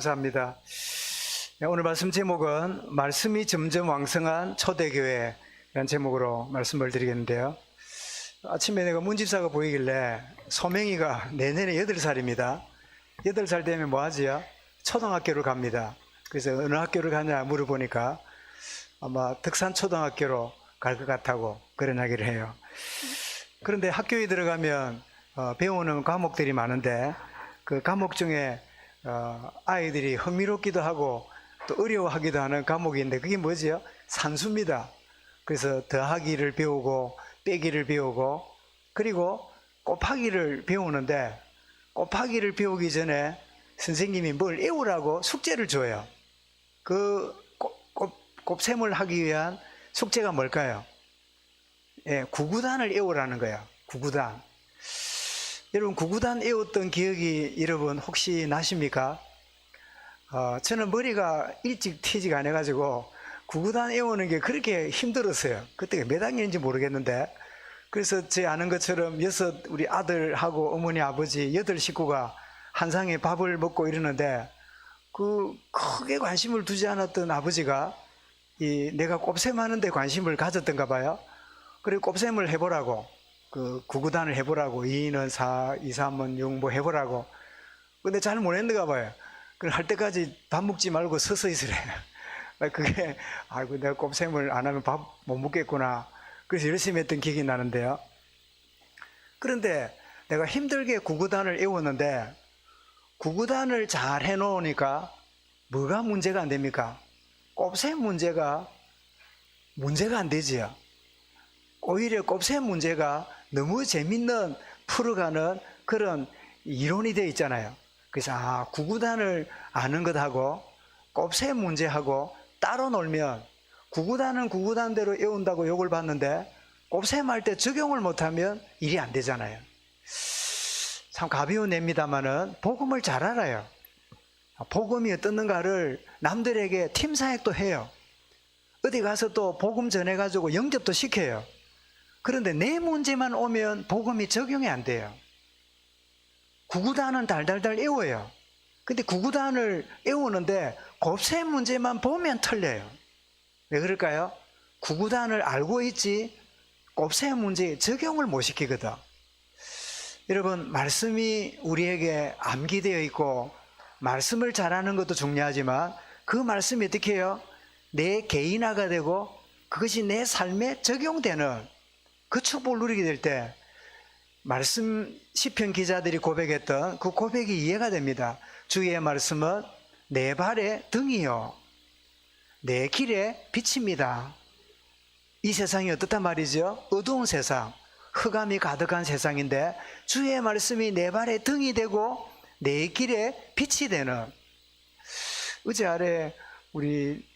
감사합니다. 오늘 말씀 제목은 말씀이 점점 왕성한 초대교회라는 제목으로 말씀을 드리겠는데요. 아침에 내가 문집사가 보이길래 소명이가 내년에 8살입니다. 8살 되면 뭐 하지요? 초등학교를 갑니다. 그래서 어느 학교를 가냐 물어보니까 아마 덕산초등학교로 갈 것 같다고 그런 이야기를 해요. 그런데 학교에 들어가면 배우는 과목들이 많은데 그 과목 중에 아이들이 흥미롭기도 하고 또 어려워하기도 하는 과목이 있는데 그게 뭐지요? 산수입니다. 그래서 더하기를 배우고 빼기를 배우고 그리고 곱하기를 배우는데 곱하기를 배우기 전에 선생님이 뭘 외우라고 숙제를 줘요. 그 곱셈을 하기 위한 숙제가 뭘까요? 예, 구구단을 외우라는 거예요. 구구단. 여러분 구구단 외웠던 기억이 여러분 혹시 나십니까? 저는 머리가 일찍 트지가 않아가지고 구구단 외우는 게 그렇게 힘들었어요. 그때 몇 학년인지 모르겠는데 그래서 제 아는 것처럼 우리 아들하고 어머니 아버지 8식구가 한 상에 밥을 먹고 이러는데 그 크게 관심을 두지 않았던 아버지가 내가 곱셈하는 데 관심을 가졌던가 봐요. 그리고 곱셈을 해보라고 그 구구단을 해보라고 2는 4, 2, 3은 6 뭐 해보라고. 근데 잘 못했는가 봐요. 그걸 할 때까지 밥 먹지 말고 서서 있으래. 그게 아이고 내가 곱셈을 안 하면 밥 못 먹겠구나. 그래서 열심히 했던 기억이 나는데요. 그런데 내가 힘들게 구구단을 외웠는데 구구단을 잘 해놓으니까 뭐가 문제가 안 됩니까? 곱셈 문제가 안 되지요. 오히려 곱셈 문제가 너무 재밌는 풀어가는 그런 이론이 되어 있잖아요. 그래서 구구단을 아는 것하고 곱셈 문제하고 따로 놀면 구구단은 구구단대로 외운다고 욕을 받는데 곱셈 할 때 적용을 못하면 일이 안 되잖아요. 참 가벼운 예입니다마는 복음을 잘 알아요. 복음이 어떻는가를 남들에게 팀 사역도 해요. 어디 가서 또 복음 전해가지고 영접도 시켜요. 그런데 내 문제만 오면 복음이 적용이 안 돼요. 구구단은 달달달 외워요. 근데 구구단을 외우는데 곱셈 문제만 보면 틀려요. 왜 그럴까요? 구구단을 알고 있지 곱셈 문제에 적용을 못 시키거든. 여러분 말씀이 우리에게 암기되어 있고 말씀을 잘하는 것도 중요하지만 그 말씀이 어떻게 해요? 내 개인화가 되고 그것이 내 삶에 적용되는 그 축복을 누리게 될 때 말씀 시편 기자들이 고백했던 그 고백이 이해가 됩니다. 주의 말씀은 내 발의 등이요 내 길의 빛입니다. 이 세상이 어떻단 말이죠? 어두운 세상, 흑암이 가득한 세상인데 주의 말씀이 내 발의 등이 되고 내 길의 빛이 되는. 어제 아래 우리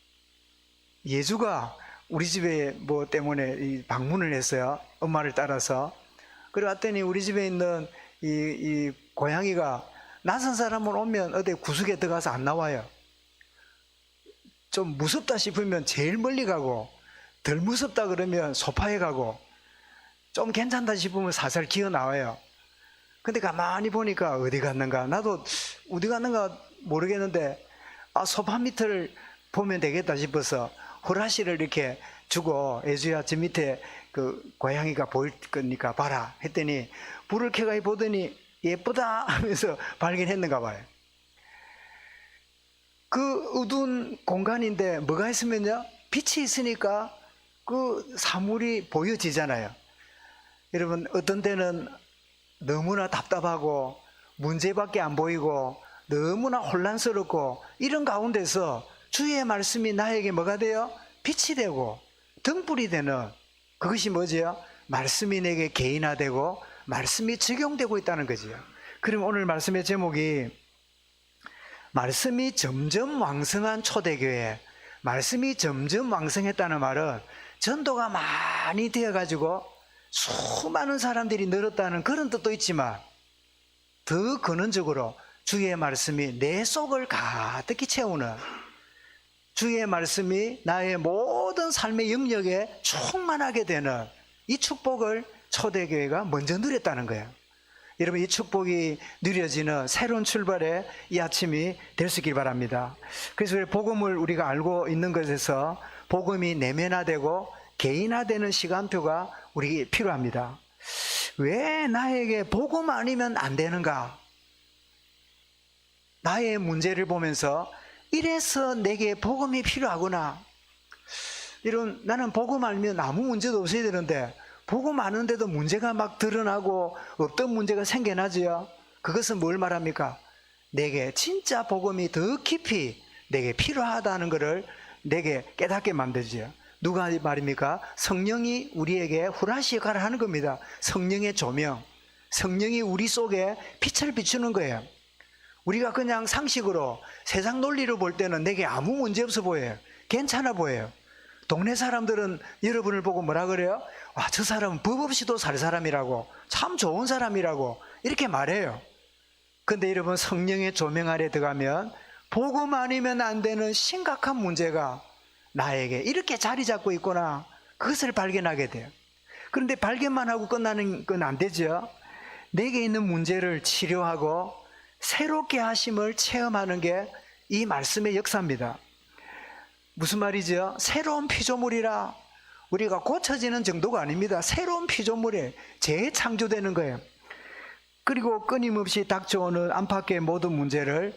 예주가 우리 집에 뭐 때문에 방문을 했어요. 엄마를 따라서. 그래 왔더니 우리 집에 있는 이 고양이가 낯선 사람을 오면 어디 구석에 들어가서 안 나와요. 좀 무섭다 싶으면 제일 멀리 가고 덜 무섭다 그러면 소파에 가고 좀 괜찮다 싶으면 살살 기어 나와요. 근데 가만히 보니까 어디 갔는가? 나도 어디 갔는가 모르겠는데 소파 밑을 보면 되겠다 싶어서 호라시를 이렇게 주고 예주야 저 밑에 그 고양이가 보일 거니까 봐라 했더니 불을 켜가 보더니 예쁘다 하면서 발견했는가 봐요. 그 어두운 공간인데 뭐가 있으면요 빛이 있으니까 그 사물이 보여지잖아요. 여러분 어떤 때는 너무나 답답하고 문제밖에 안 보이고 너무나 혼란스럽고 이런 가운데서 주의 말씀이 나에게 뭐가 돼요? 빛이 되고 등불이 되는 그것이 뭐지요? 말씀이 내게 개인화되고 말씀이 적용되고 있다는 거지요. 그럼 오늘 말씀의 제목이 말씀이 점점 왕성한 초대교회. 말씀이 점점 왕성했다는 말은 전도가 많이 되어가지고 수많은 사람들이 늘었다는 그런 뜻도 있지만 더 근원적으로 주의 말씀이 내 속을 가득히 채우는 주의 말씀이 나의 모든 삶의 영역에 충만하게 되는 이 축복을 초대교회가 먼저 누렸다는 거예요. 여러분, 이 축복이 누려지는 새로운 출발의 이 아침이 될 수 있길 바랍니다. 그래서 복음을 우리가 알고 있는 것에서 복음이 내면화되고 개인화되는 시간표가 우리에게 필요합니다. 왜 나에게 복음 아니면 안 되는가? 나의 문제를 보면서 이래서 내게 복음이 필요하구나. 나는 복음 알면 아무 문제도 없어야 되는데 복음 아는데도 문제가 막 드러나고 없던 문제가 생겨나지요. 그것은 뭘 말합니까? 내게 진짜 복음이 더 깊이 내게 필요하다는 것을 내게 깨닫게 만들지요. 누가 말입니까? 성령이 우리에게 후라시 역할을 하는 겁니다. 성령의 조명, 성령이 우리 속에 빛을 비추는 거예요. 우리가 그냥 상식으로 세상 논리로 볼 때는 내게 아무 문제 없어 보여요. 괜찮아 보여요. 동네 사람들은 여러분을 보고 뭐라 그래요? 와, 저 사람은 법 없이도 살 사람이라고, 참 좋은 사람이라고 이렇게 말해요. 근데 여러분, 성령의 조명 아래 들어가면 복음 아니면 안 되는 심각한 문제가 나에게 이렇게 자리 잡고 있구나, 그것을 발견하게 돼요. 그런데 발견만 하고 끝나는 건 안 되죠. 내게 있는 문제를 치료하고 새롭게 하심을 체험하는 게 이 말씀의 역사입니다. 무슨 말이죠? 새로운 피조물이라. 우리가 고쳐지는 정도가 아닙니다. 새로운 피조물에 재창조되는 거예요. 그리고 끊임없이 닥쳐오는 안팎의 모든 문제를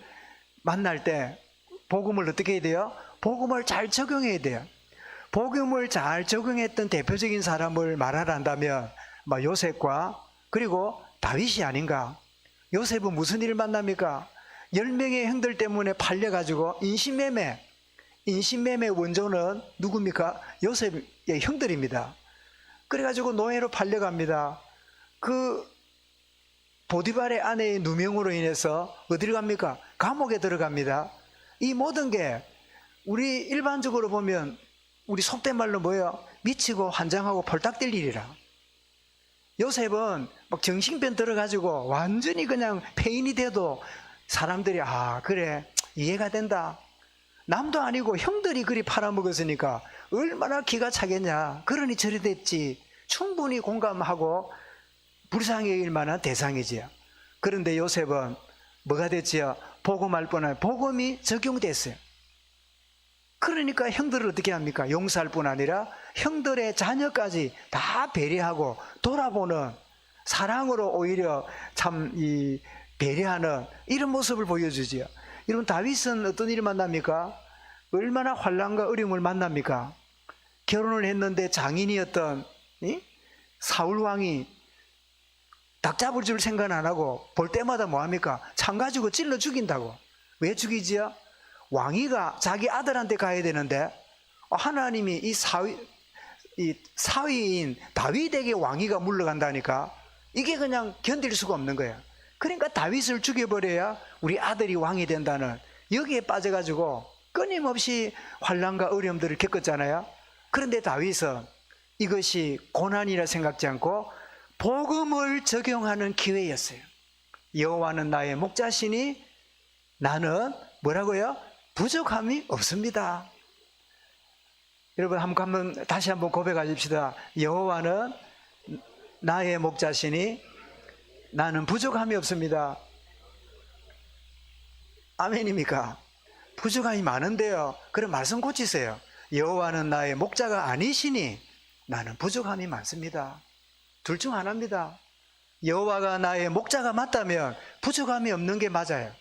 만날 때 복음을 어떻게 해야 돼요? 복음을 잘 적용해야 돼요. 복음을 잘 적용했던 대표적인 사람을 말하란다면 요셉과 그리고 다윗이 아닌가. 요셉은 무슨 일을 만납니까? 10명의 형들 때문에 팔려가지고 인신매매 원조는 누굽니까? 요셉의 형들입니다. 그래가지고 노예로 팔려갑니다. 그 보디발의 아내의 누명으로 인해서 어디로 갑니까? 감옥에 들어갑니다. 이 모든 게 우리 일반적으로 보면 우리 속된 말로 뭐예요? 미치고 환장하고 펄딱 뛸 일이라. 요셉은 막 정신병 들어가지고 완전히 그냥 폐인이 돼도 사람들이 그래, 이해가 된다. 남도 아니고 형들이 그리 팔아먹었으니까 얼마나 기가 차겠냐. 그러니 저리 됐지. 충분히 공감하고 불쌍히 여길 만한 대상이지요. 그런데 요셉은 뭐가 됐지요? 복음할 뻔한 복음이 적용됐어요. 그러니까 형들을 어떻게 합니까? 용서할 뿐 아니라 형들의 자녀까지 다 배려하고 돌아보는, 사랑으로 오히려 참 배려하는 이런 모습을 보여주지요. 여러분, 다윗은 어떤 일을 만납니까? 얼마나 환난과 어려움을 만납니까? 결혼을 했는데 장인이었던 사울 왕이 닭 잡을 줄 생각 안 하고 볼 때마다 뭐합니까? 창 가지고 찔러 죽인다고. 왜 죽이지요? 왕위가 자기 아들한테 가야 되는데 하나님이 이 사위인 다윗에게 왕위가 물러간다니까 이게 그냥 견딜 수가 없는 거예요. 그러니까 다윗을 죽여버려야 우리 아들이 왕이 된다는, 여기에 빠져가지고 끊임없이 환난과 어려움들을 겪었잖아요. 그런데 다윗은 이것이 고난이라 생각지 않고 복음을 적용하는 기회였어요. 여호와는 나의 목자시니 나는 뭐라고요? 부족함이 없습니다. 여러분, 다시 한번 고백하십시다. 여호와는 나의 목자시니 나는 부족함이 없습니다. 아멘입니까? 부족함이 많은데요. 그럼 말씀 고치세요. 여호와는 나의 목자가 아니시니 나는 부족함이 많습니다. 둘 중 하나입니다. 여호와가 나의 목자가 맞다면 부족함이 없는 게 맞아요.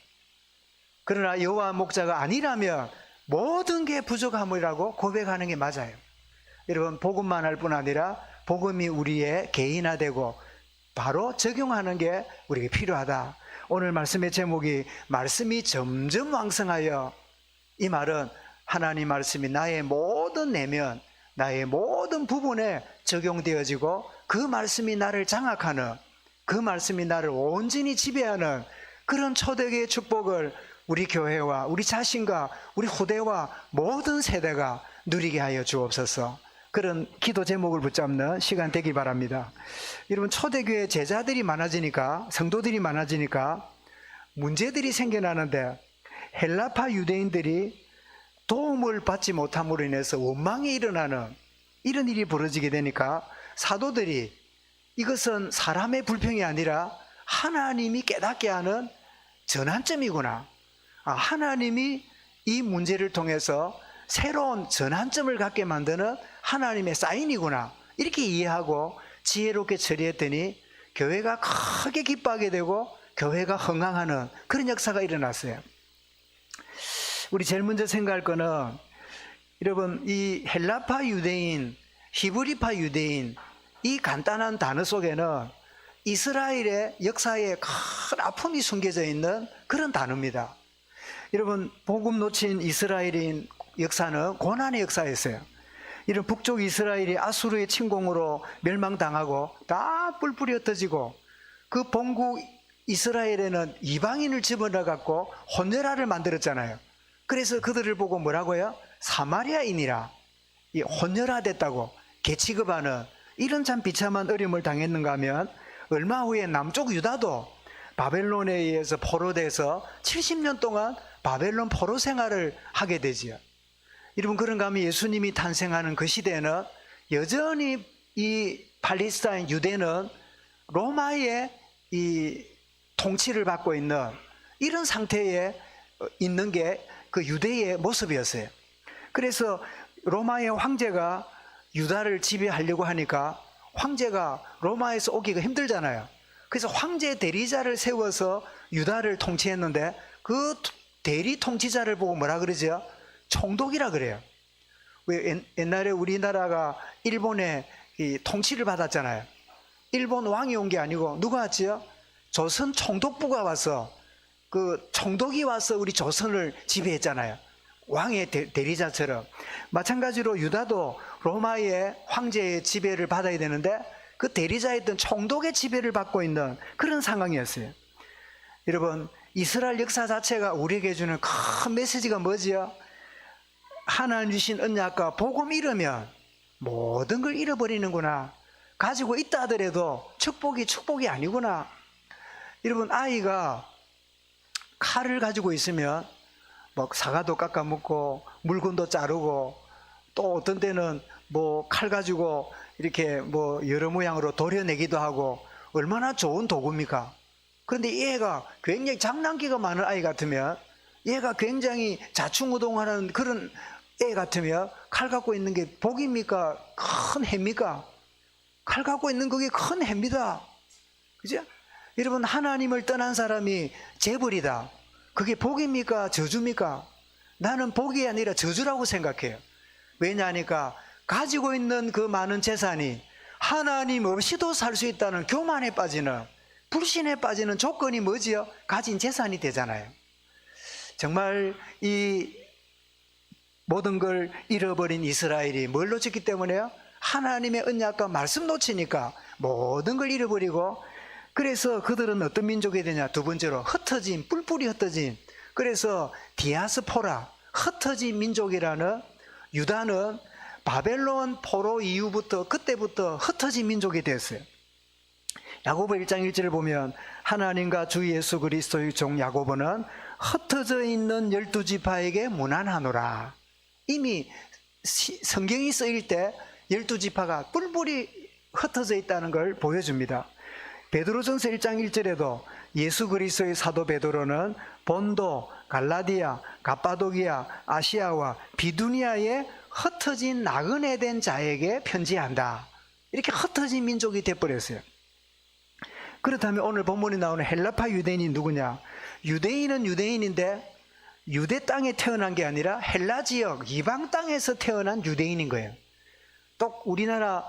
그러나 여호와 목자가 아니라면 모든 게 부족함이라고 고백하는 게 맞아요. 여러분, 복음만 할 뿐 아니라 복음이 우리의 개인화되고 바로 적용하는 게 우리에게 필요하다. 오늘 말씀의 제목이 말씀이 점점 왕성하여, 이 말은 하나님 말씀이 나의 모든 내면, 나의 모든 부분에 적용되어지고 그 말씀이 나를 장악하는, 그 말씀이 나를 온전히 지배하는 그런 초대교회의 축복을 우리 교회와 우리 자신과 우리 후대와 모든 세대가 누리게 하여 주옵소서. 그런 기도 제목을 붙잡는 시간 되길 바랍니다. 여러분, 초대교회 제자들이 많아지니까, 성도들이 많아지니까 문제들이 생겨나는데 헬라파 유대인들이 도움을 받지 못함으로 인해서 원망이 일어나는 이런 일이 벌어지게 되니까 사도들이 이것은 사람의 불평이 아니라 하나님이 깨닫게 하는 전환점이구나. 하나님이 이 문제를 통해서 새로운 전환점을 갖게 만드는 하나님의 사인이구나. 이렇게 이해하고 지혜롭게 처리했더니 교회가 크게 기뻐하게 되고 교회가 흥황하는 그런 역사가 일어났어요. 우리 제일 먼저 생각할 거는, 여러분, 이 헬라파 유대인, 히브리파 유대인, 이 간단한 단어 속에는 이스라엘의 역사에 큰 아픔이 숨겨져 있는 그런 단어입니다. 여러분, 복음 놓친 이스라엘인 역사는 고난의 역사였어요. 이런 북쪽 이스라엘이 아수르의 침공으로 멸망당하고 다 뿔뿔이 흩어지고, 그 본국 이스라엘에는 이방인을 집어넣어 갖고 혼혈아를 만들었잖아요. 그래서 그들을 보고 뭐라고요? 사마리아인이라, 이 혼혈아 됐다고 개취급하는, 이런 참 비참한 어려움을 당했는가 하면, 얼마 후에 남쪽 유다도 바벨론에 의해서 포로돼서 70년 동안 바벨론 포로 생활을 하게 되지요. 여러분, 그런가 하면 예수님이 탄생하는 그 시대에는 여전히 이 팔레스타인 유대는 로마의 이 통치를 받고 있는 이런 상태에 있는 게 그 유대의 모습이었어요. 그래서 로마의 황제가 유다를 지배하려고 하니까 황제가 로마에서 오기가 힘들잖아요. 그래서 황제 대리자를 세워서 유다를 통치했는데, 그 대리 통치자를 보고 뭐라 그러죠? 총독이라 그래요. 왜 옛날에 우리나라가 일본의 이 통치를 받았잖아요. 일본 왕이 온 게 아니고 누가 왔지요? 조선 총독부가 와서, 그 총독이 와서 우리 조선을 지배했잖아요. 왕의 대리자처럼. 마찬가지로 유다도 로마의 황제의 지배를 받아야 되는데 그 대리자였던 총독의 지배를 받고 있는 그런 상황이었어요. 여러분, 이스라엘 역사 자체가 우리에게 주는 큰 메시지가 뭐지요? 하나님 주신 언약과 복음 잃으면 모든 걸 잃어버리는구나. 가지고 있다 하더라도 축복이 아니구나. 여러분, 아이가 칼을 가지고 있으면 뭐 사과도 깎아 먹고 물건도 자르고, 또 어떤 때는 뭐 칼 가지고 이렇게 뭐 여러 모양으로 도려내기도 하고, 얼마나 좋은 도구입니까? 그런데 얘가 굉장히 장난기가 많은 아이 같으면, 얘가 굉장히 자충우동하는 그런 애 같으면 칼 갖고 있는 게 복입니까? 큰 해입니까? 칼 갖고 있는 그게 큰 해입니다. 그죠? 여러분, 하나님을 떠난 사람이 재벌이다. 그게 복입니까? 저주입니까? 나는 복이 아니라 저주라고 생각해요. 왜냐하니까 가지고 있는 그 많은 재산이 하나님 없이도 살 수 있다는 교만에 빠지는, 불신에 빠지는 조건이 뭐지요? 가진 재산이 되잖아요. 정말 이 모든 걸 잃어버린 이스라엘이 뭘 놓쳤기 때문에요? 하나님의 언약과 말씀 놓치니까 모든 걸 잃어버리고, 그래서 그들은 어떤 민족이 되냐? 두 번째로 흩어진, 뿔뿔이 흩어진, 그래서 디아스포라, 흩어진 민족이라는, 유다는 바벨론 포로 이후부터, 그때부터 흩어진 민족이 됐어요. 야고보 1장 1절을 보면, 하나님과 주 예수 그리스도의 종 야고보는 흩어져 있는 12지파에게 문안하노라. 이미 성경이 쓰일 때 12지파가 뿔뿔이 흩어져 있다는 걸 보여줍니다. 베드로전서 1장 1절에도 예수 그리스도의 사도 베드로는 본도, 갈라디아, 갑바도기아, 아시아와 비두니아에 흩어진 나그네 된 자에게 편지한다. 이렇게 흩어진 민족이 돼버렸어요. 그렇다면 오늘 본문에 나오는 헬라파 유대인이 누구냐? 유대인은 유대인인데 유대 땅에 태어난 게 아니라 헬라 지역, 이방 땅에서 태어난 유대인인 거예요. 또 우리나라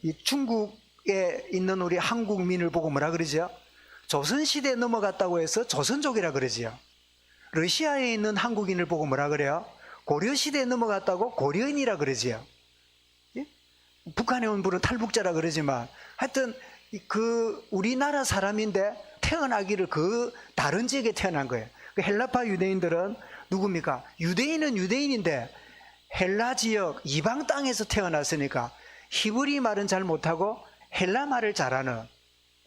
이 중국에 있는 우리 한국민을 보고 뭐라 그러죠? 조선시대에 넘어갔다고 해서 조선족이라 그러지요. 러시아에 있는 한국인을 보고 뭐라 그래요? 고려시대에 넘어갔다고 고려인이라 그러지요. 예? 북한에 온 분은 탈북자라 그러지만, 하여튼 그 우리나라 사람인데 태어나기를 그 다른 지역에 태어난 거예요. 그 헬라파 유대인들은 누굽니까? 유대인은 유대인인데 헬라 지역 이방 땅에서 태어났으니까 히브리 말은 잘 못하고 헬라 말을 잘하는,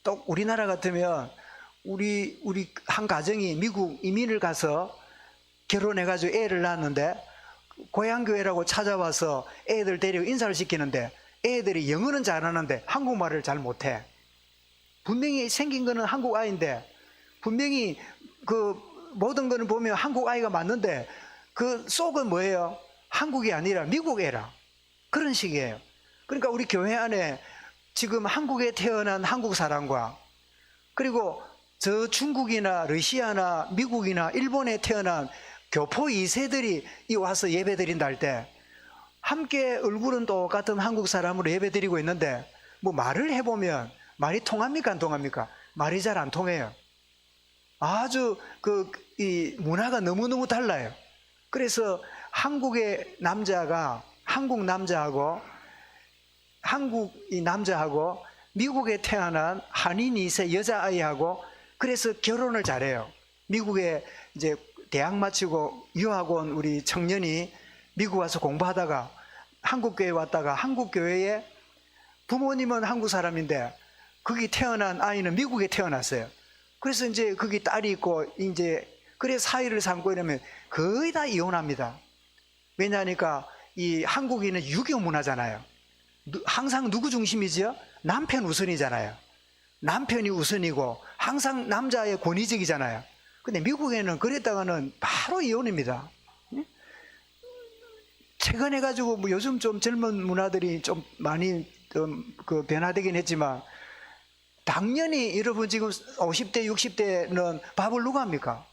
또 우리나라 같으면 우리 한 가정이 미국 이민을 가서 결혼해가지고 애를 낳았는데 고향교회라고 찾아와서 애들 데리고 인사를 시키는데 애들이 영어는 잘하는데 한국말을 잘 못해. 분명히 생긴 거는 한국 아이인데, 분명히 그 모든 거는 보면 한국 아이가 맞는데 그 속은 뭐예요? 한국이 아니라 미국 애라. 그런 식이에요. 그러니까 우리 교회 안에 지금 한국에 태어난 한국 사람과, 그리고 저 중국이나 러시아나 미국이나 일본에 태어난 교포 2세들이 와서 예배 드린다 할 때 함께 얼굴은 똑같은 한국 사람으로 예배 드리고 있는데, 뭐 말을 해보면 말이 통합니까 안 통합니까? 말이 잘 안 통해요. 아주 이 문화가 너무너무 달라요. 그래서 한국의 남자가 한국 남자하고 한국이 남자하고 미국에 태어난 한인 2세 여자아이하고 그래서 결혼을 잘해요. 미국에 이제 대학 마치고 유학 온 우리 청년이 미국 와서 공부하다가 한국 교회에 왔다가 한국 교회에 부모님은 한국 사람인데 거기 태어난 아이는 미국에 태어났어요. 그래서 이제 거기 딸이 있고 이제 그래 사이를 삼고 이러면 거의 다 이혼합니다. 왜냐하니까 이 한국인은 유교 문화잖아요. 항상 누구 중심이지요? 남편 우선이잖아요. 남편이 우선이고 항상 남자의 권위적이잖아요. 근데 미국에는 그랬다가는 바로 이혼입니다. 최근에 가지고 뭐 요즘 좀 젊은 문화들이 좀 많이 그 변화되긴 했지만, 당연히 여러분 지금 50대 60대는 밥을 누가 합니까?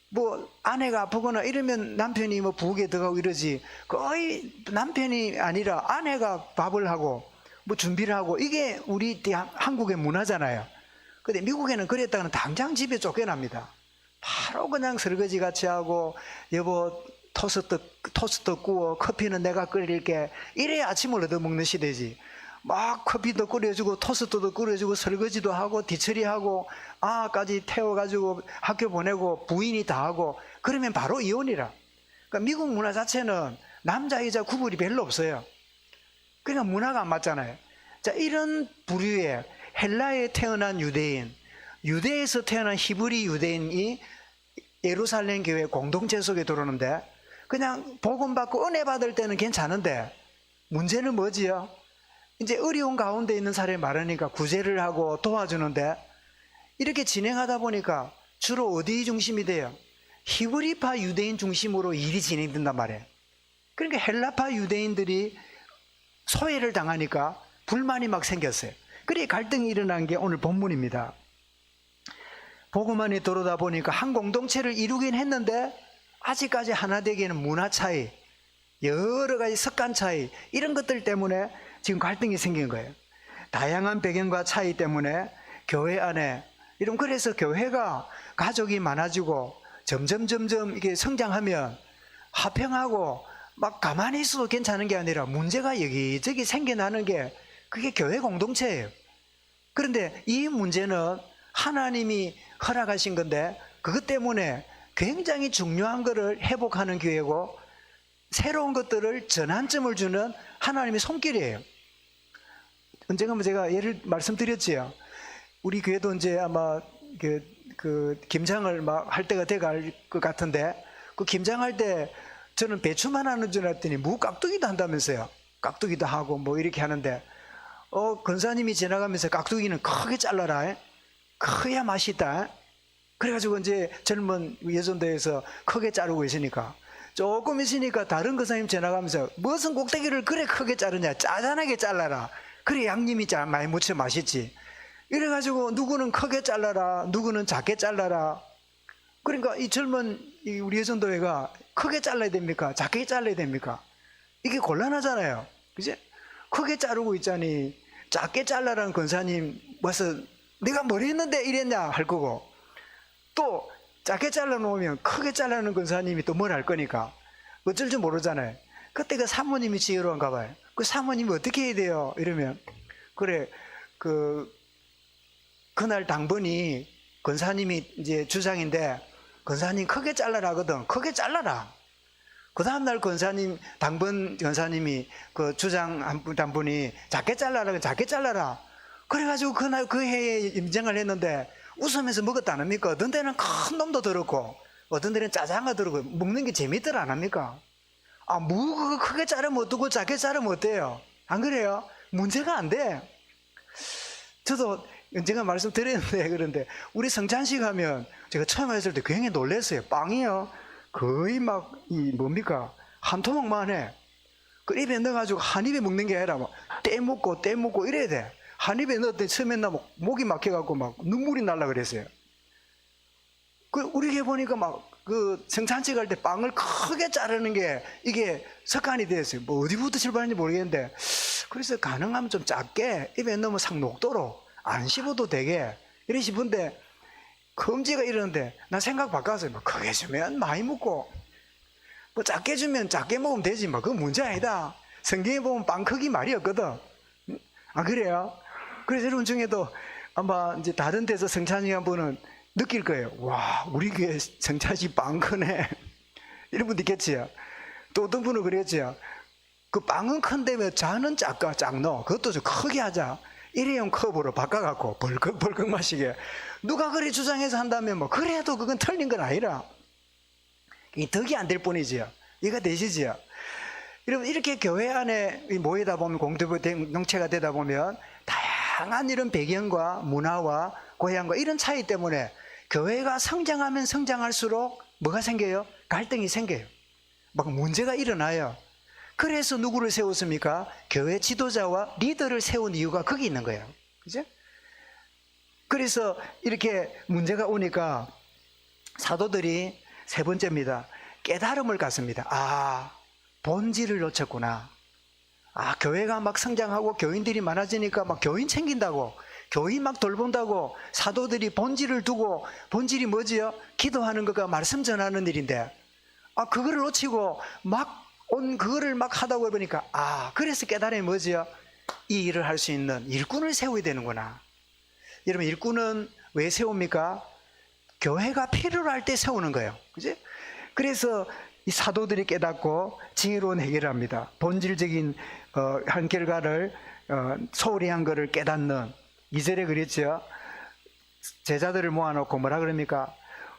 뭐 아내가 아프거나 이러면 남편이 뭐 부엌에 들어가고 이러지, 거의 남편이 아니라 아내가 밥을 하고 뭐 준비를 하고, 이게 우리 한국의 문화잖아요. 근데 미국에는 그랬다가는 당장 집에 쫓겨납니다. 바로 그냥 설거지 같이 하고, 여보 토스트 구워, 커피는 내가 끓일게, 이래야 아침을 얻어먹는 시대지. 막 커피도 끓여주고 토스트도 끓여주고 설거지도 하고 뒤처리하고 아까지 태워가지고 학교 보내고 부인이 다 하고, 그러면 바로 이혼이라. 그러니까 미국 문화 자체는 남자 여자 구분이 별로 없어요. 그러니까 문화가 안 맞잖아요. 자, 이런 부류의 헬라에 태어난 유대인, 유대에서 태어난 히브리 유대인이 예루살렘 교회 공동체 속에 들어오는데, 그냥 복음 받고 은혜 받을 때는 괜찮은데 문제는 뭐지요? 이제 어려운 가운데 있는 사람이 많으니까 구제를 하고 도와주는데, 이렇게 진행하다 보니까 주로 어디 중심이 돼요? 히브리파 유대인 중심으로 일이 진행된단 말이에요. 그러니까 헬라파 유대인들이 소외를 당하니까 불만이 막 생겼어요. 그래 갈등이 일어난 게 오늘 본문입니다. 복음 안에 들어오다 보니까 한 공동체를 이루긴 했는데 아직까지 하나 되기에는 문화 차이, 여러 가지 습관 차이, 이런 것들 때문에 지금 갈등이 생긴 거예요. 다양한 배경과 차이 때문에 교회 안에 그래서 교회가 가족이 많아지고 점점 이게 성장하면 화평하고 막 가만히 있어도 괜찮은 게 아니라 문제가 여기저기 생겨나는 게 그게 교회 공동체예요. 그런데 이 문제는 하나님이 허락하신 건데, 그것 때문에 굉장히 중요한 것을 회복하는 교회고 새로운 것들을 전환점을 주는 하나님의 손길이에요. 언젠가 제가 예를 말씀드렸지요. 우리 교회도 이제 아마 그 김장을 막 할 때가 돼갈 것 같은데, 그 김장할 때 저는 배추만 하는 줄 알았더니 무 깍두기도 한다면서요. 깍두기도 하고 뭐 이렇게 하는데, 권사님이 지나가면서 깍두기는 크게 잘라라, 커야 맛있다. 그래가지고 이제 젊은 예전도에서 크게 자르고 있으니까, 조금 있으니까 다른 권사님 지나가면서 무슨 꼭대기를 그래 크게 자르냐, 짜잔하게 잘라라, 그래 양념이 많이 묻혀 맛있지. 이래가지고 누구는 크게 잘라라, 누구는 작게 잘라라. 그러니까 이 젊은 우리 예전도회가 크게 잘라야 됩니까, 작게 잘라야 됩니까? 이게 곤란하잖아요. 그지? 크게 자르고 있자니 작게 잘라라는 권사님 와서 내가 뭘 했는데 이랬냐 할 거고, 또 작게 잘라놓으면 크게 잘라는 권사님이 또 뭘 할 거니까 어쩔 줄 모르잖아요. 그때 그 사모님이 지혜로운가 봐요. 그 사모님이 어떻게 해야 돼요? 이러면, 그래 그날 당번이 권사님이 이제 주장인데, 권사님 크게 잘라라 하거든. 크게 잘라라. 그 다음날 당번 권사님이 그 주장 한 분이 작게 잘라라, 작게 잘라라. 그래가지고 그날 그 해에 임정을 했는데 웃으면서 먹었다 안 합니까? 어떤 데는 큰 놈도 들었고 어떤 데는 짜장가 들었고, 먹는 게 재밌더라 안 합니까? 무 그거 크게 자르면 어떻고 작게 자르면 어때요? 안 그래요? 문제가 안 돼. 저도 제가 말씀드렸는데, 그런데 우리 성찬식 하면 제가 처음 했을 때 굉장히 놀랐어요. 빵이요 거의 막 뭡니까 한 토막만 해. 그 입에 넣어가지고 한 입에 먹는 게 아니라 막 떼먹고 이래야 돼. 한 입에 넣었더니 처음에 나 목이 막혀갖고 막 눈물이 날라 그랬어요. 그 우리 게 보니까 막 그 성찬식 할 때 빵을 크게 자르는 게 이게 습관이 되었어요. 뭐 어디부터 출발했는지 모르겠는데, 그래서 가능하면 좀 작게 입에 넣으면 상 녹도록 안 씹어도 되게 이래 싶은데, 금지가 이러는데 나 생각 바꿨어요. 뭐 크게 주면 많이 먹고 뭐 작게 주면 작게 먹으면 되지 뭐 그건 문제 아니다. 성경에 보면 빵 크기 말이 없거든. 아 그래요? 그래서 여러분 중에도 아마 이제 다른 데서 성찬식 한 분은 느낄 거예요. 와, 우리 교회 성찬식 빵 크네. 이런 분도 있겠지요. 또 어떤 분은 그랬지요. 그 빵은 큰데 왜 잔은 작노? 그것도 좀 크게 하자. 일회용 컵으로 바꿔갖고 벌컥벌컥 마시게. 누가 그리 주장해서 한다면 뭐 그래도 그건 틀린 건 아니라 이 덕이 안 될 뿐이지요. 이해가 되시지요? 여러분 이렇게 교회 안에 모이다 보면 공동체가 되다 보면 다양한 이런 배경과 문화와 고향과 이런 차이 때문에 교회가 성장하면 성장할수록 뭐가 생겨요? 갈등이 생겨요. 막 문제가 일어나요. 그래서 누구를 세웠습니까? 교회 지도자와 리더를 세운 이유가 거기 있는 거예요. 그죠? 그래서 이렇게 문제가 오니까 사도들이 세 번째입니다. 깨달음을 갖습니다. 아, 본질을 놓쳤구나. 아, 교회가 막 성장하고 교인들이 많아지니까 막 교인 챙긴다고, 교인 막 돌본다고 사도들이 본질을 두고, 본질이 뭐지요? 기도하는 것과 말씀 전하는 일인데, 아, 그거를 놓치고 그거를 막 하다 보니까, 아, 그래서 깨달음이 뭐지요? 이 일을 할 수 있는 일꾼을 세워야 되는구나. 여러분, 일꾼은 왜 세웁니까? 교회가 필요로 할 때 세우는 거예요. 그지? 그래서 이 사도들이 깨닫고 지혜로운 해결을 합니다. 본질적인 한 결과를 소홀히 한 것을 깨닫는. 2절에 그랬죠. 제자들을 모아놓고 뭐라 그럽니까?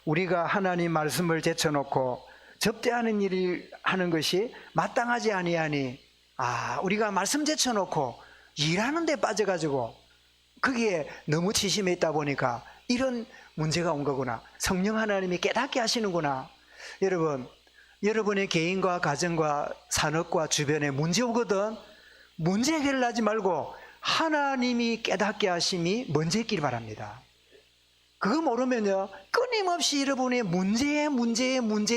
우리가 하나님 말씀을 제쳐놓고 접대하는 일을 하는 것이 마땅하지 아니하니, 아, 우리가 말씀 제쳐놓고 일하는 데 빠져가지고 거기에 너무 치심해 있다 보니까 이런 문제가 온 거구나. 성령 하나님이 깨닫게 하시는구나. 여러분, 여러분의 개인과 가정과 산업과 주변에 문제 오거든. 문제 해결을 하지 말고 하나님이 깨닫게 하심이 먼저 있기를 바랍니다. 그거 모르면요, 끊임없이 여러분의 문제에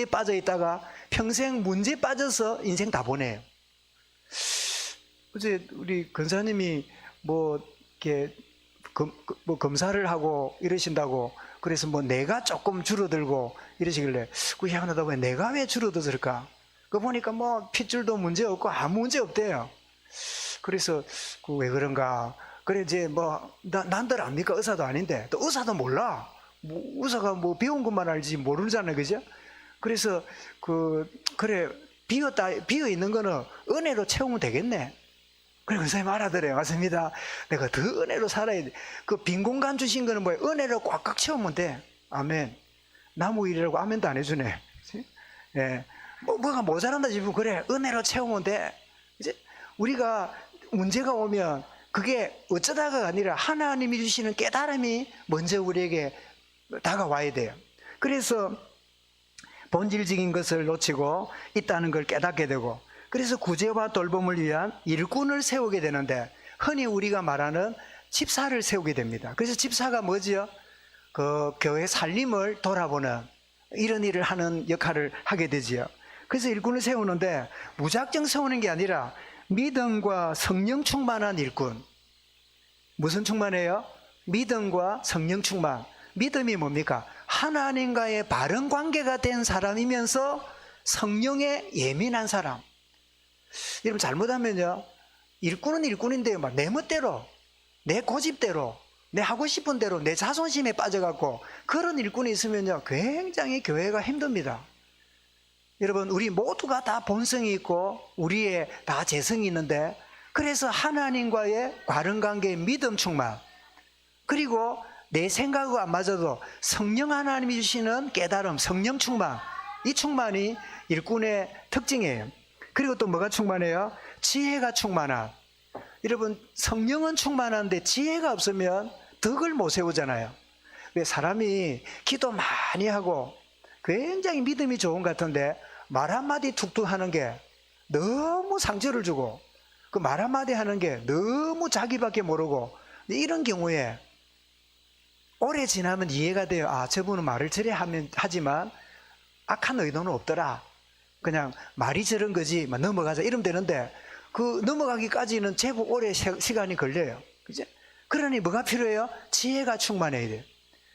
빠져 있다가 평생 문제에 빠져서 인생 다 보내요. 어제 우리 권사님이 이렇게 검사를 하고 이러신다고, 그래서 내가 조금 줄어들고 이러시길래, 그 희한하다 보니 내가 왜 줄어들었을까? 그거 보니까 핏줄도 문제 없고 아무 문제 없대요. 그래서 왜 그런가? 그래 이제 난들 압니까? 의사도 아닌데 또 의사도 몰라. 의사가 배운 것만 알지 모르잖아요, 그죠? 그래서 그래 비어 있는 거는 은혜로 채우면 되겠네. 그래 권사님 알아들어요. 맞습니다. 내가 더 은혜로 살아야 돼. 그 빈 공간 주신 거는 뭐예요? 은혜로 꽉꽉 채우면 돼. 아멘. 나무 일이라고 아멘도 안 해주네. 예. 뭐가 모자란다 싶으면 그래 은혜로 채우면 돼. 이제 우리가 문제가 오면 그게 어쩌다가 아니라 하나님이 주시는 깨달음이 먼저 우리에게 다가와야 돼요. 그래서 본질적인 것을 놓치고 있다는 걸 깨닫게 되고, 그래서 구제와 돌봄을 위한 일꾼을 세우게 되는데, 흔히 우리가 말하는 집사를 세우게 됩니다. 그래서 집사가 뭐지요? 그 교회 살림을 돌아보는 이런 일을 하는 역할을 하게 되지요. 그래서 일꾼을 세우는데 무작정 세우는 게 아니라 믿음과 성령 충만한 일꾼. 무슨 충만해요? 믿음과 성령 충만. 믿음이 뭡니까? 하나님과의 바른 관계가 된 사람이면서 성령에 예민한 사람. 여러분 잘못하면요, 일꾼은 일꾼인데요, 내 멋대로, 내 고집대로, 내 하고 싶은 대로, 내 자존심에 빠져갖고 그런 일꾼이 있으면요 굉장히 교회가 힘듭니다. 여러분, 우리 모두가 다 본성이 있고 우리의 다 재성이 있는데, 그래서 하나님과의 바른 관계의 믿음 충만, 그리고 내 생각과 안 맞아도 성령 하나님이 주시는 깨달음, 성령 충만, 이 충만이 일꾼의 특징이에요. 그리고 또 뭐가 충만해요? 지혜가 충만한. 여러분, 성령은 충만한데 지혜가 없으면 덕을 못 세우잖아요. 왜 사람이 기도 많이 하고 굉장히 믿음이 좋은 것 같은데 말 한마디 툭툭 하는 게 너무 상처를 주고 그 말 한마디 하는 게 너무 자기밖에 모르고 이런 경우에 오래 지나면 이해가 돼요. 아, 저분은 말을 저래 하지만 악한 의도는 없더라. 그냥 말이 저런 거지 넘어가자 이러면 되는데 그 넘어가기까지는 제법 오래 시간이 걸려요. 그죠? 그러니 뭐가 필요해요? 지혜가 충만해야 돼요.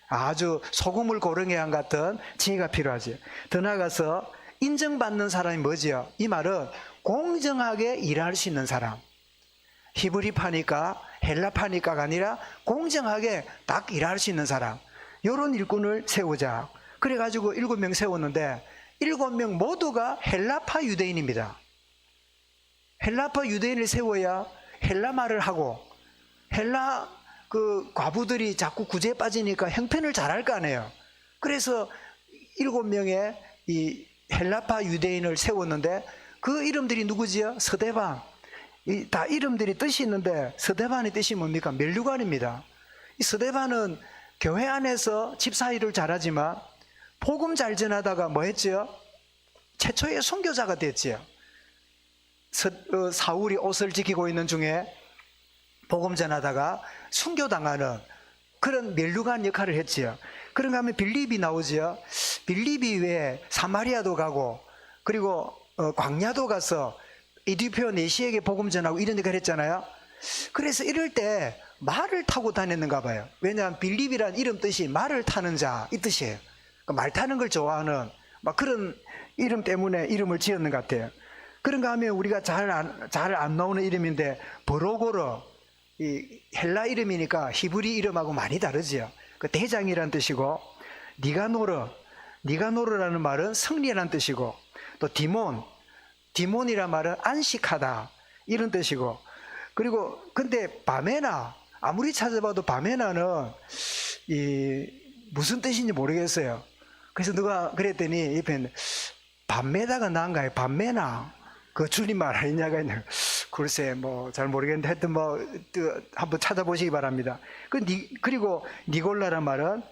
아주 소금을 고르게한 같은 지혜가 필요하죠. 더 나아가서 인정받는 사람이 뭐지요? 이 말은 공정하게 일할 수 있는 사람. 히브리파니까 헬라파니까가 아니라 공정하게 딱 일할 수 있는 사람. 이런 일꾼을 세우자. 그래가지고 7명 세웠는데 7명 모두가 헬라파 유대인입니다. 헬라파 유대인을 세워야 헬라 말을 하고 헬라 그 과부들이 자꾸 구제에 빠지니까 형편을 잘할 거 아니에요. 그래서 7명의 이 헬라파 유대인을 세웠는데 그 이름들이 누구지요? 서대반. 다 이름들이 뜻이 있는데 서대반의 뜻이 뭡니까? 면류관입니다. 이 서대반은 교회 안에서 집사일을 잘하지만 복음 잘 전하다가 뭐 했죠? 최초의 선교자가 됐지요. 사울이 옷을 지키고 있는 중에 복음 전하다가 순교당하는 그런 면류관 역할을 했지요. 그런가 하면 빌립이 나오지요. 빌립이 왜 사마리아도 가고 그리고 광야도 가서 이디오피아 내시에게 복음 전하고 이런 데 그랬잖아요. 그래서 이럴 때 말을 타고 다녔는가 봐요. 왜냐하면 빌립이란 이름 뜻이 말을 타는 자 이 뜻이에요. 그러니까 말 타는 걸 좋아하는 막 그런 이름 때문에 이름을 지었는 것 같아요. 그런가 하면 우리가 잘 안 나오는 이름인데 버로고르, 이 헬라 이름이니까 히브리 이름하고 많이 다르지요. 그 대장이란 뜻이고, 니가노르라는 말은 승리라는 뜻이고, 또 디몬이란 말은 안식하다 이런 뜻이고, 그리고 근데 바메나, 아무리 찾아봐도 바메나는 무슨 뜻인지 모르겠어요. 그래서 누가 그랬더니 옆에 밤메다가 나은가요? 밤메나 그 줄임말 아니냐가 있네요. 글쎄 뭐 잘 모르겠는데 하여튼 뭐 한번 찾아보시기 바랍니다. 그리고 니골라란 말은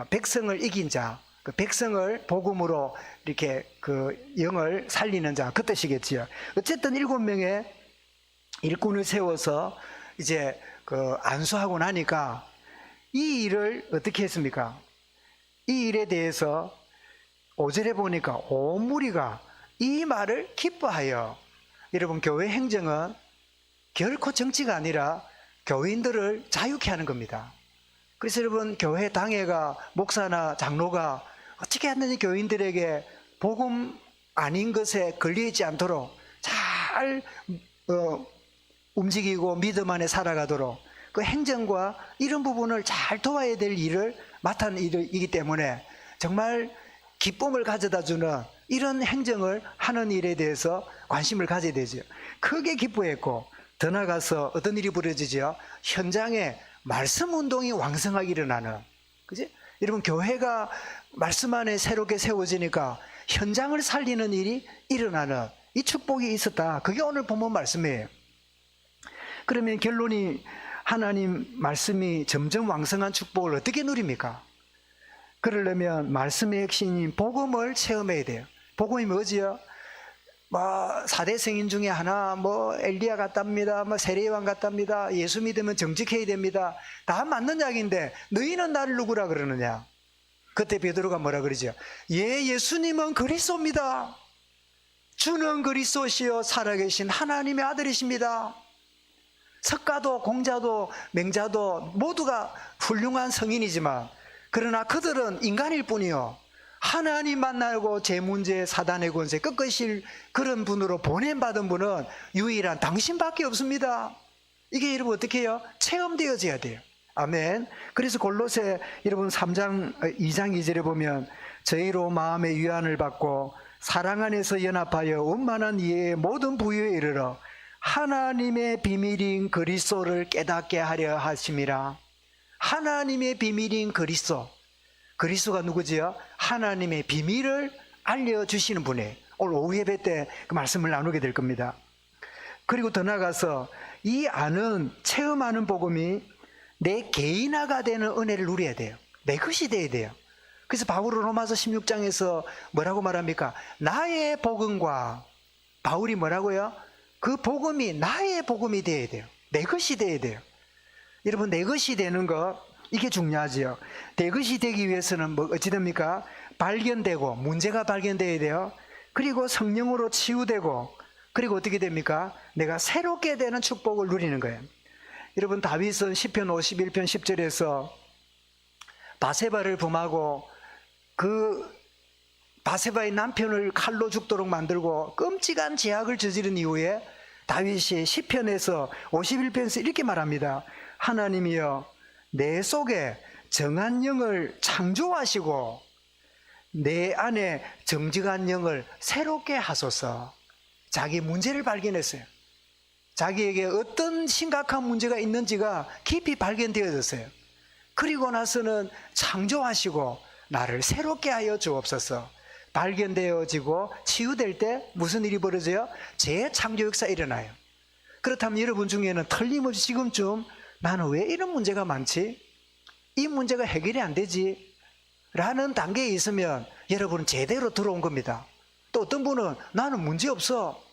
백성을 이긴 자, 그 백성을 복음으로 이렇게 그 영을 살리는 자 그 뜻이겠지요. 어쨌든 7명의 일꾼을 세워서 이제 그 안수하고 나니까 이 일을 어떻게 했습니까? 이 일에 대해서 5절에 보니까 온 무리가 이 말을 기뻐하여. 여러분, 교회 행정은 결코 정치가 아니라 교인들을 자유케 하는 겁니다. 그래서 여러분, 교회 당회가 목사나 장로가 어떻게 하느니 교인들에게 복음 아닌 것에 걸려있지 않도록 잘 움직이고 믿음 안에 살아가도록 그 행정과 이런 부분을 잘 도와야 될 일을 맡은 일이기 때문에 정말 기쁨을 가져다 주는 이런 행정을 하는 일에 대해서 관심을 가져야 되죠. 크게 기뻐했고, 더 나아가서 어떤 일이 벌어지죠? 현장에 말씀 운동이 왕성하게 일어나는, 그지? 여러분, 교회가 말씀 안에 새롭게 세워지니까 현장을 살리는 일이 일어나는 이 축복이 있었다. 그게 오늘 본문 말씀이에요. 그러면 결론이, 하나님 말씀이 점점 왕성한 축복을 어떻게 누립니까? 그러려면 말씀의 핵심인 복음을 체험해야 돼요. 복음이 뭐지요? 뭐 4대 성인 중에 하나, 뭐 엘리야 같답니다, 뭐 세례요한 같답니다, 예수 믿으면 정직해야 됩니다. 다 맞는 이야기인데 너희는 나를 누구라 그러느냐? 그때 베드로가 뭐라 그러죠? 예수님은 그리스도입니다. 주는 그리스도시요 살아계신 하나님의 아들이십니다. 석가도 공자도 맹자도 모두가 훌륭한 성인이지만, 그러나 그들은 인간일 뿐이요 하나님 만나고 제 문제 사단의 권세 꺾으실 그런 분으로 보냄받은 분은 유일한 당신밖에 없습니다. 이게 여러분 어떻게 해요? 체험되어져야 돼요. 아멘. 그래서 골로새 여러분 2장 2절에 보면 저희로 마음의 위안을 받고 사랑 안에서 연합하여 원만한 이해의 모든 부유에 이르러 하나님의 비밀인 그리스도를 깨닫게 하려 하심이라. 하나님의 비밀인 그리스도가 누구지요? 하나님의 비밀을 알려주시는 분이에요. 오늘 오후 예배 때 그 말씀을 나누게 될 겁니다. 그리고 더 나아가서 이 체험하는 복음이 내 개인화가 되는 은혜를 누려야 돼요. 내 것이 돼야 돼요. 그래서 바울은 로마서 16장에서 뭐라고 말합니까? 나의 복음과, 바울이 뭐라고요? 그 복음이 나의 복음이 돼야 돼요. 내 것이 돼야 돼요. 여러분, 내 것이 되는 거, 이게 중요하지요. 내 것이 되기 위해서는 뭐 어찌 됩니까? 발견되고, 문제가 발견돼야 돼요. 그리고 성령으로 치유되고, 그리고 어떻게 됩니까? 내가 새롭게 되는 축복을 누리는 거예요. 여러분, 다윗은 시편 51편 10절에서 바세바를 범하고 그 바세바의 남편을 칼로 죽도록 만들고 끔찍한 제약을 저지른 이후에 다윗이 시편에서 51편에서 이렇게 말합니다. 하나님이여, 내 속에 정한 영을 창조하시고 내 안에 정직한 영을 새롭게 하소서. 자기 문제를 발견했어요. 자기에게 어떤 심각한 문제가 있는지가 깊이 발견되어졌어요. 그리고 나서는 창조하시고 나를 새롭게 하여 주옵소서. 발견되어지고 치유될 때 무슨 일이 벌어져요? 재창조 역사가 일어나요. 그렇다면 여러분 중에는 틀림없이 지금쯤 나는 왜 이런 문제가 많지? 이 문제가 해결이 안 되지? 라는 단계에 있으면 여러분은 제대로 들어온 겁니다. 또 어떤 분은 나는 문제 없어.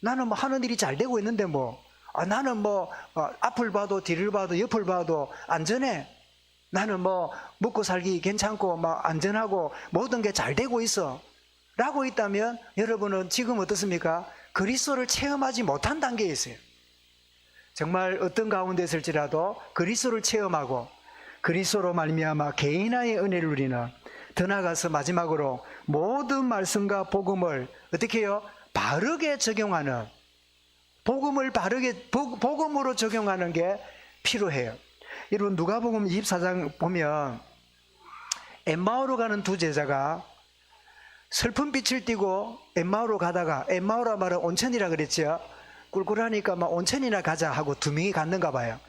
나는 뭐 하는 일이 잘 되고 있는데 나는 앞을 봐도 뒤를 봐도 옆을 봐도 안전해. 나는 먹고 살기 괜찮고 안전하고 모든 게 잘 되고 있어 라고 있다면 여러분은 지금 어떻습니까? 그리스도를 체험하지 못한 단계에 있어요. 정말 어떤 가운데 있을지라도 그리스도를 체험하고 그리스도로 말미암아 개인화의 은혜를 누리는, 더 나아가서 마지막으로 모든 말씀과 복음을 어떻게 해요? 바르게 적용하는, 복음으로 적용하는 게 필요해요. 여러분, 누가복음 24장 보면 엠마오로 가는 두 제자가 슬픈 빛을 띠고 엠마오로 가다가, 엠마오라 말은 온천이라 그랬죠. 꿀꿀하니까 온천이나 가자 하고 두 명이 갔는가 봐요.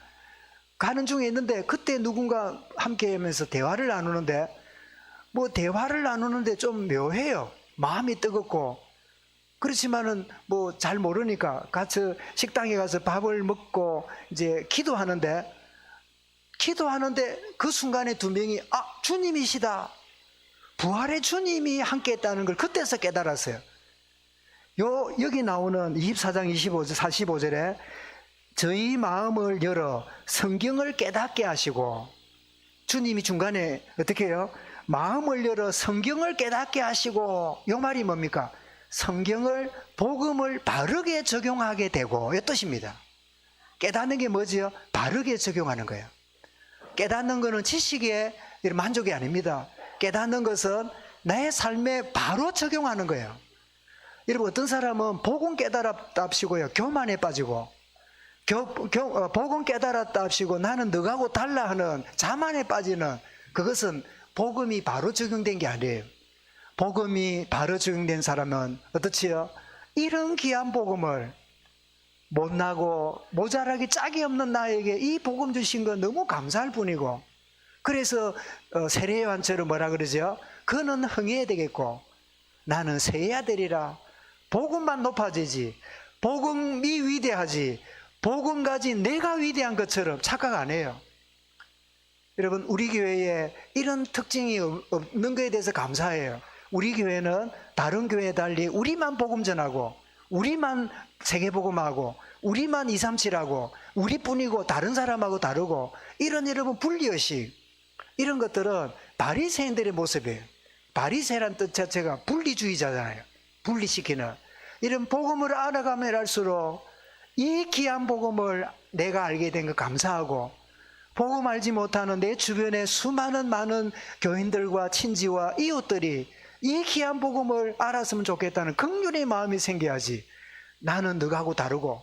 가는 중에 있는데 그때 누군가 함께 하면서 대화를 나누는데 대화를 나누는데 좀 묘해요. 마음이 뜨겁고. 그렇지만은 잘 모르니까 같이 식당에 가서 밥을 먹고 이제 기도하는데 그 순간에 두 명이 주님이시다. 부활의 주님이 함께 했다는 걸 그때서 깨달았어요. 여기 나오는 24장 45절에 저희 마음을 열어 성경을 깨닫게 하시고, 주님이 중간에 어떻게 해요? 마음을 열어 성경을 깨닫게 하시고, 이 말이 뭡니까? 성경을, 복음을 바르게 적용하게 되고, 이 뜻입니다. 깨닫는 게 뭐지요? 바르게 적용하는 거예요. 깨닫는 것은 지식의 만족이 아닙니다. 깨닫는 것은 내 삶에 바로 적용하는 거예요. 여러분, 어떤 사람은 복음 깨달았다 합시고요, 교만에 빠지고, 복음 깨달았다 합시고 나는 너하고 달라 하는 자만에 빠지는, 그것은 복음이 바로 적용된 게 아니에요. 복음이 바로 적용된 사람은 어떻지요? 이런 귀한 복음을 못나고 모자라기 짝이 없는 나에게 이 복음 주신 건 너무 감사할 뿐이고, 그래서 세례요한처럼 뭐라 그러죠? 그는 흥해야 되겠고 나는 세해야 되리라. 복음만 높아지지, 복음이 위대하지, 복음 가진 내가 위대한 것처럼 착각 안 해요. 여러분, 우리 교회에 이런 특징이 없는 것에 대해서 감사해요. 우리 교회는 다른 교회에 달리 우리만 복음 전하고, 우리만 세계복음하고, 우리만 237하고, 우리뿐이고 다른 사람하고 다르고, 이런 여러분 분리의식, 이런 것들은 바리새인들의 모습이에요. 바리새란 뜻 자체가 분리주의자잖아요. 분리시키는. 이런 복음을 알아가면 알수록 이 귀한 복음을 내가 알게 된 거 감사하고, 복음 알지 못하는 내 주변의 수많은 많은 교인들과 친지와 이웃들이 이 귀한 복음을 알았으면 좋겠다는 긍휼의 마음이 생겨야지. 나는 너하고 다르고,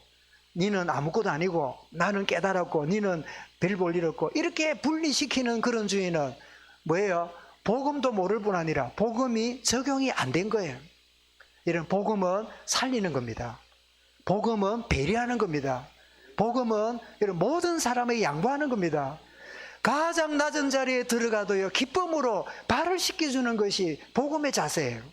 니는 아무것도 아니고, 나는 깨달았고, 니는 별 볼 일 없고, 이렇게 분리시키는 그런 주의는 뭐예요? 복음도 모를 뿐 아니라 복음이 적용이 안 된 거예요. 이런 복음은 살리는 겁니다. 복음은 배려하는 겁니다. 복음은 이런 모든 사람에게 양보하는 겁니다. 가장 낮은 자리에 들어가도요, 기쁨으로 발을 씻겨주는 것이 복음의 자세예요.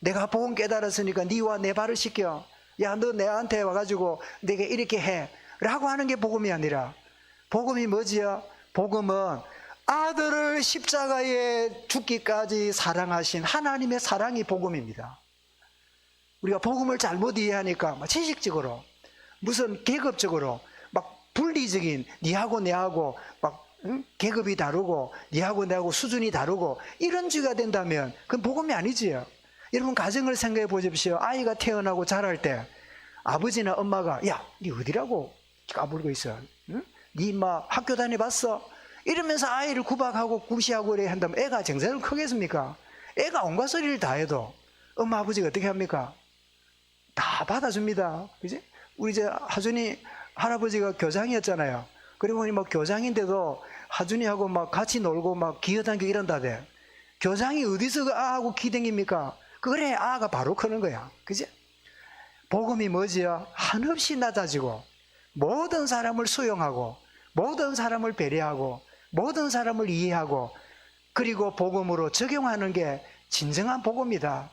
내가 복음 깨달았으니까 니와 내 발을 씻겨. 야, 너 내한테 와가지고 내게 이렇게 해 라고 하는 게 복음이 아니라, 복음이 뭐지요? 복음은 아들을 십자가에 죽기까지 사랑하신 하나님의 사랑이 복음입니다. 우리가 복음을 잘못 이해하니까 막 지식적으로, 무슨 계급적으로, 막 분리적인, 니하고 내하고 막 계급이 다르고 니하고 내하고 수준이 다르고 이런 주의가 된다면 그건 복음이 아니지요. 여러분 가정을 생각해 보십시오. 아이가 태어나고 자랄 때 아버지나 엄마가 야, 니 어디라고 까불고 있어? 응? 니 인마 학교 다녀봤어? 이러면서 아이를 구박하고 구시하고 이래 한다면 애가 정신을 크겠습니까? 애가 온갖 소리를 다 해도 엄마 아버지가 어떻게 합니까? 다 받아줍니다. 그지? 우리 이제 하준이 할아버지가 교장이었잖아요. 그리고 뭐 교장인데도 하준이하고 막 같이 놀고 막 기어다니고 이런다대. 교장이 어디서 그 아하고 기댕깁니까? 그래, 아가 바로 크는 거야. 그지? 복음이 뭐지요? 한없이 낮아지고 모든 사람을 수용하고 모든 사람을 배려하고 모든 사람을 이해하고 그리고 복음으로 적용하는 게 진정한 복음이다.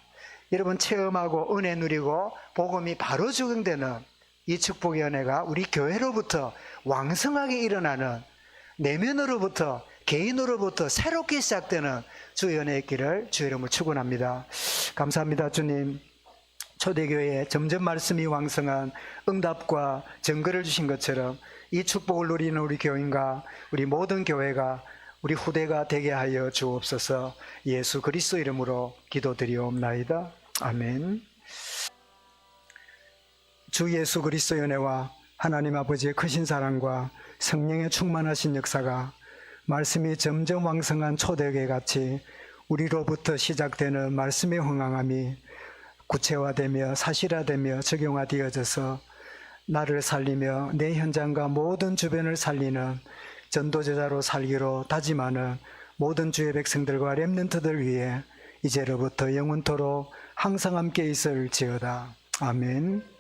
여러분 체험하고 은혜 누리고 복음이 바로 적용되는 이 축복의 은혜가 우리 교회로부터 왕성하게 일어나는 내면으로부터 개인으로부터 새롭게 시작되는 주의 은혜의 길을 주의 이름으로 축원합니다. 감사합니다. 주님, 초대교회에 점점 말씀이 왕성한 응답과 증거를 주신 것처럼 이 축복을 누리는 우리 교인과 우리 모든 교회가 우리 후대가 되게 하여 주옵소서. 예수 그리스도 이름으로 기도드리옵나이다. 아멘. 주 예수 그리스도의 은혜와 하나님 아버지의 크신 사랑과 성령의 충만하신 역사가 말씀이 점점 왕성한 초대교회 같이 우리로부터 시작되는 말씀의 흥황함이 구체화되며 사실화되며 적용화되어져서 나를 살리며 내 현장과 모든 주변을 살리는 전도제자로 살기로 다짐하는 모든 주의 백성들과 렘넌트들 위해 이제로부터 영원토록 항상 함께 있을지어다. 아멘.